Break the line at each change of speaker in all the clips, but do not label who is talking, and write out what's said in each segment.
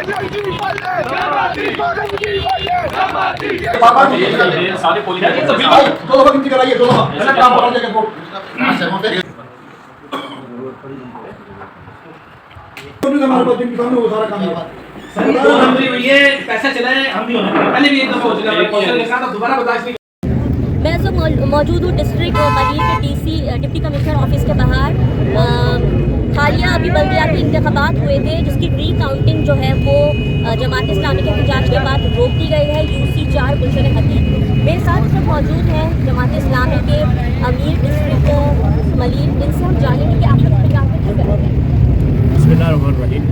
हम भी ये पैसा चलाए, हम भी पहले भी एक दफा हो चुका है के साथ, दोबारा बर्दाश्त नहीं।
मैं सब मौजूद हूँ डिस्ट्रिक्ट मलीर के डीसी डिप्टी कमिश्नर ऑफिस के बाहर। हालिया अभी बल्दियाती इंतखाबात हुए थे जिसकी री-काउंटिंग जो है वो जमात इस्लामी के एहतजाज के बाद रोक दी गई है। UC 4 गुलशन हदीद मेरे साथ सब मौजूद हैं जमात इस्लामी के अमीर डिस्ट्रिक्ट मलीर। इनसे हम जानेंगे कि आप लोग क्या करेंगे।
बिस्मिल्लाहिर्रहमानिर्रहीम।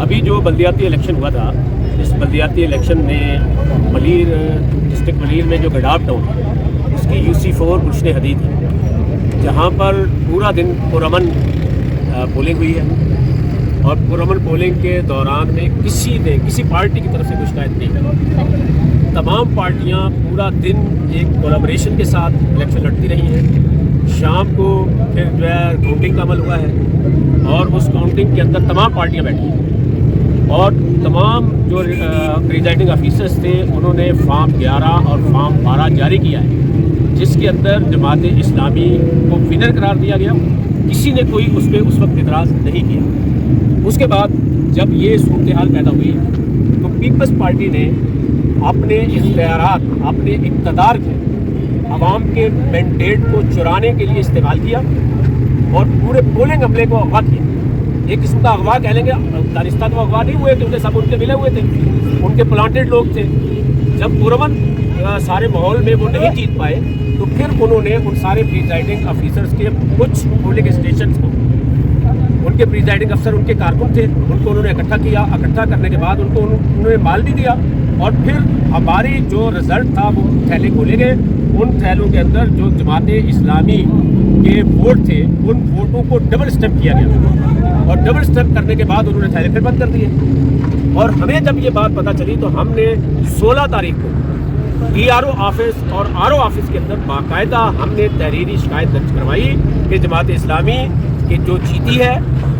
अभी जो बल्दियाती इलेक्शन हुआ था, इस बल्दियाती इलेक्शन में मलीर डिस्ट्रिक्ट मलीर में जो गडाब टाउन है उसकी UC 4 गुलशन हदीद है, जहाँ पर पूरा दिन पुरअमन पोलिंग हुई है। और पुरअमन पोलिंग के दौरान में किसी पार्टी की तरफ से कोई शिकायत नहीं है। तमाम पार्टियाँ पूरा दिन एक कोलैबोरेशन के साथ इलेक्शन लड़ती रही हैं। शाम को फिर जो है काउंटिंग का अमल हुआ है और उस काउंटिंग के अंदर तमाम पार्टियाँ बैठी हैं और तमाम जो प्रिजाइडिंग ऑफिसर्स थे उन्होंने फॉर्म 11 और फॉर्म 12 जारी किया है, जिसके अंदर जमात इस्लामी को विनर करार दिया गया। किसी ने कोई उस पर उस वक्त इतराज़ नहीं किया। उसके बाद जब ये सूरत हाल पैदा हुई तो पीपल्स पार्टी ने अपने इख्तियारात, अपने इक़्तिदार को अवाम के मैंडेट को चुराने के लिए इस्तेमाल किया और पूरे पोलिंग अमले को अगवा किया। एक किस्म का अगवा कह लेंगे, अफगानिस्तान में अगवा नहीं हुए थे, उनके सब उनके मिले हुए थे, उनके प्लांटेड लोग थे। जब पुरअमन सारे माहौल में वो नहीं जीत पाए तो फिर उन्होंने उन सारे प्रिजाइडिंग ऑफिसर्स के कुछ पोलिंग स्टेशन को, उनके प्रिजाइडिंग अफसर उनके कारकुन थे, उनको उन्होंने इकट्ठा किया। इकट्ठा करने के बाद उन्होंने माल भी दिया और फिर हमारी जो रिज़ल्ट था वो थैले खोले गए। उन थैलों के अंदर जो जमात इस्लामी के वोट थे उन वोटों को डबल स्टैम्प किया गया और डबल स्टैम्प करने के बाद उन्होंने थैले फिर बंद कर दिए। और हमें जब ये बात पता चली तो हमने 16 तारीख को DRO ऑफिस और RO ऑफिस के अंदर बाकायदा हमने तहरीरी शिकायत दर्ज करवाई कि जमात इस्लामी की जो जीती है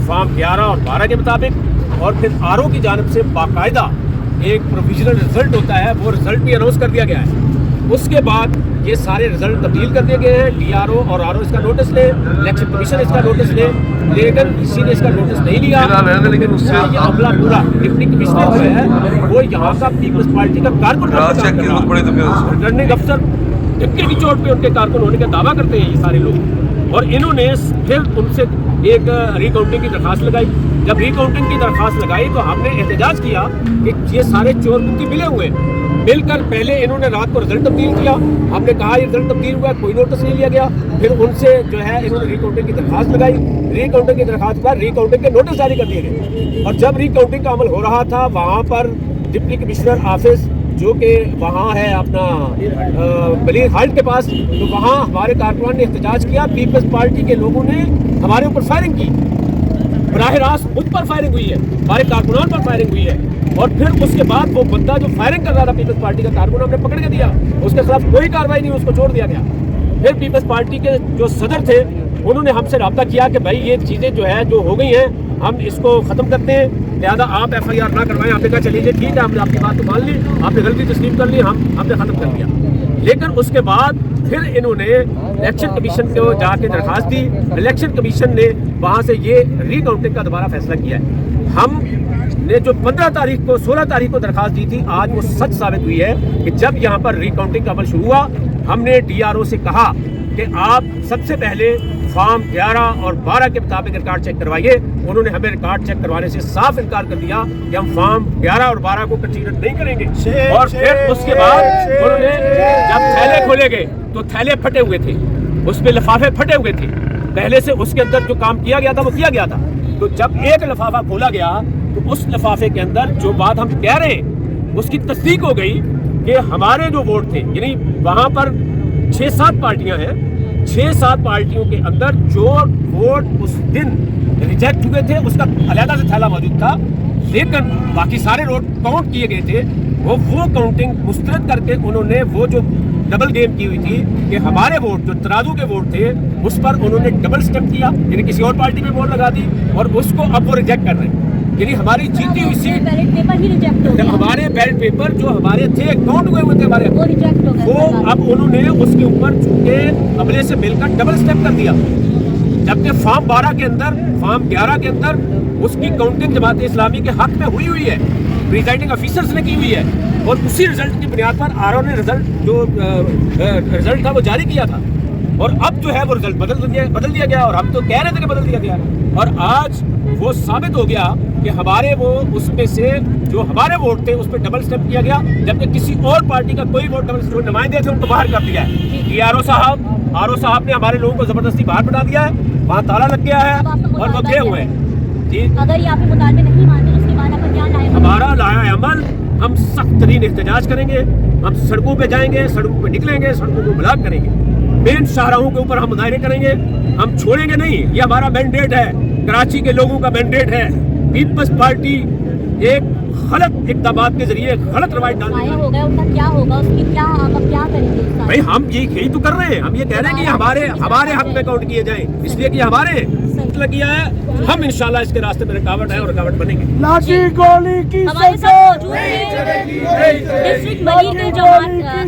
फॉर्म 11 और 12 के मुताबिक, और फिर RO की जानिब से बाकायदा एक प्रोविजनल रिजल्ट होता है, वो रिजल्ट भी अनाउंस कर दिया गया है। उसके बाद ये सारे रिजल्ट तब्दील कर दिए गए हैं। DRO और RO इसका नोटिस ले, इलेक्शन कमीशन इसका नोटिस ले, लेकिन किसी ने इसका नोटिस नहीं लिया। लेकिन उससे ये अमला पूरा डिप्टी कमिश्नर जो है वो यहाँ का पीपल्स पार्टी का कारकुन रिटर्निंग अफसर टिक्के की चोट पे उनके कारकुन होने का दावा करते हैं ये सारे लोग। और इन्होंने फिर उनसे एक रिकाउंटिंग की दरख्वास्त लगाई। जब रिकाउंटिंग की दरख्वास्त लगाई तो हमने एहतजाज किया कि ये सारे चोर उनकी मिले हुए, मिलकर पहले इन्होंने रात को रिजल्ट तब्दील किया। हमने कहा ये रिजल्ट तब्दील हुआ, कोई नोटिस नहीं लिया गया। फिर उनसे जो है इन्होंने रिकाउंटिंग की दरख्वास्त लगाई। रिकाउंटिंग की दरख्वास्त पर रिकाउंटिंग के नोटिस जारी कर दिए गए। और जब रिकाउंटिंग का अमल हो रहा था वहाँ पर डिप्टी कमिश्नर ऑफिस जो कि वहाँ है अपना मलीर हाल्ट के पास, तो वहाँ हमारे कारकुनान ने एहतजाज किया। पीपल्स पार्टी के लोगों ने हमारे ऊपर फायरिंग की, बराह रास्त मुझ पर फायरिंग हुई है, हमारे कारकुनान पर फायरिंग हुई है। और फिर उसके बाद वो बंदा जो फायरिंग कर रहा था पीपल्स पार्टी का कारकुन हमने पकड़ के दिया, उसके खिलाफ कोई कार्रवाई नहीं, उसको छोड़ दिया गया। फिर पीपल्स पार्टी के जो सदर थे उन्होंने हमसे रब्ता किया कि भाई ये चीज़ें जो है जो हो गई हैं हम इसको ख़त्म करते हैं, लिहाजा आप FIR ना करवाएं। आपने कहा चलिए ठीक है, हमने आपकी बात तो मान ली, आपने गलती तस्लीम कर ली, हमने ख़त्म कर दिया। लेकिन उसके बाद फिर इन्होंने इलेक्शन कमीशन को जाके दरख्वास्त दी। इलेक्शन कमीशन ने वहाँ से ये रिकाउंटिंग का दोबारा फैसला किया है। हम ने जो 15 तारीख को 16 तारीख को दरख्वास्त दी थी, आज वो सच साबित हुई है कि जब यहाँ पर रिकाउंटिंग का अमल शुरू हुआ हमने DRO से कहा कि आप सबसे पहले फॉर्म 11 और 12 के मुताबिक रिकॉर्ड चेक करवाइए। उन्होंने हमें रिकॉर्ड चेक करवाने से साफ इनकार कर दिया कि हम फॉर्म 11 और 12 को कंसीडर नहीं करेंगे। और फिर उसके बाद उन्होंने जब थैले खोले गए तो थैले फटे हुए थे, उसमें लिफाफे फटे हुए थे। पहले से उसके अंदर जो काम किया गया था वो किया गया था। तो जब एक लिफाफा खोला गया तो उस लिफाफे के अंदर जो बात हम कह रहे हैं उसकी तस्दीक हो गई कि हमारे जो वोट थे, यानी वहाँ पर 6-7 पार्टियां हैं, 6-7 पार्टियों के अंदर जो वोट उस दिन रिजेक्ट हुए थे उसका अलहदा से थैला मौजूद था, लेकिन बाकी सारे वोट काउंट किए गए थे। वो काउंटिंग मुस्तरद करके उन्होंने वो जो डबल गेम की हुई थी कि हमारे वोट जो तराजू के वोट थे उस पर उन्होंने डबल स्टेप किया, यानी किसी और पार्टी में वोट लगा दी और उसको अब वो रिजेक्ट कर रहे हैं। یعنی ہماری جیتی ہوئی سیٹ
بیلٹ پیپر ہی ریجیکٹ ہو گیا,
ہمارے بیلٹ پیپر جو ہمارے تھے کاؤنٹ ہوئے ہوئے تھے ہمارے,
وہ ریجیکٹ ہو گیا.
وہ اب انہوں نے اس کے اوپر چونکہ عملے سے مل کر ڈبل اسٹیپ کر دیا, جبکہ فارم 12 کے اندر, فارم 11 کے اندر اس کی کاؤنٹنگ جماعت اسلامی کے حق میں ہوئی ہے, پریزائڈنگ آفیسرز نے کی ہوئی ہے, اور اسی رزلٹ کی بنیاد پر آر او نے رزلٹ جو رزلٹ تھا وہ جاری کیا تھا, اور اب جو ہے وہ رزلٹ بدل دیا گیا, اور ہم تو کہہ رہے تھے کہ بدل دیا گیا, اور آج وہ ثابت ہو گیا کہ ہمارے وہ اس میں سے جو ہمارے ووٹ تھے اس پہ ڈبل اسٹیپ کیا گیا, جبکہ کسی اور پارٹی کا کوئی ووٹ ڈبل اسٹیپ, نمائندے تھے ان کو باہر کر دیا ہے. یہ آر او صاحب نے ہمارے لوگوں کو زبردستی باہر بٹھا دیا ہے, وہاں تالا لگ گیا ہے اور وہ گئے ہوئے ہیں. جی
اگر یہ آپ کے مطالبے نہیں مانتے تو اس کے بعد آپ کا کیا لائے؟
ہمارا لایا عمل, ہم سخت ترین احتجاج کریں گے, ہم سڑکوں پہ جائیں گے, سڑکوں پہ نکلیں گے, سڑکوں کو بلاک کریں گے, مین شاہراہوں کے اوپر ہم مظاہرے کریں گے, ہم چھوڑیں گے نہیں. یہ ہمارا مینڈیٹ ہے, کراچی کے لوگوں کا مینڈیٹ ہے. پیپلز پارٹی ایک غلط اقدامات کے ذریعے غلط روایت ڈالنے
ضائع ہو گیا, ان کا کیا ہوگا, اس کی کیا آپ اب کیا کریں گے؟
بھائی ہم یہی تو کر رہے ہیں, ہم یہ کہہ رہے ہیں کہ ہمارے حق میں کاؤنٹ کیے جائیں, اس لیے کہ ہمارے کیا ہے, ہم انشاءاللہ اس کے راستے میں رکاوٹ ہے اور رکاوٹ بنیں گے.
ہمارے ساتھ موجود ہیں ڈسٹرکٹ ملیر کے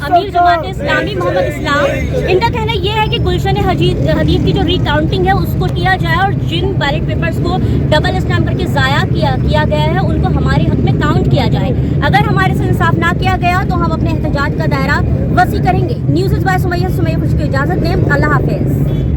امیر جماعت اسلامی محمد اسلام. ان کا کہنا یہ ہے کہ گلشن حدید کی جو ری کاؤنٹنگ ہے اس کو کیا جائے, اور جن بیلٹ پیپرز کو ڈبل اسٹیمپ کر کے ضائع کیا گیا ہے ان کو ہمارے حق میں کاؤنٹ کیا جائے. اگر ہمارے سے انصاف نہ کیا گیا تو ہم اپنے احتجاج کا دائرہ وسیع کریں گے. نیوز از بائی سمیہ خوش کو اجازت دیں. اللہ حافظ.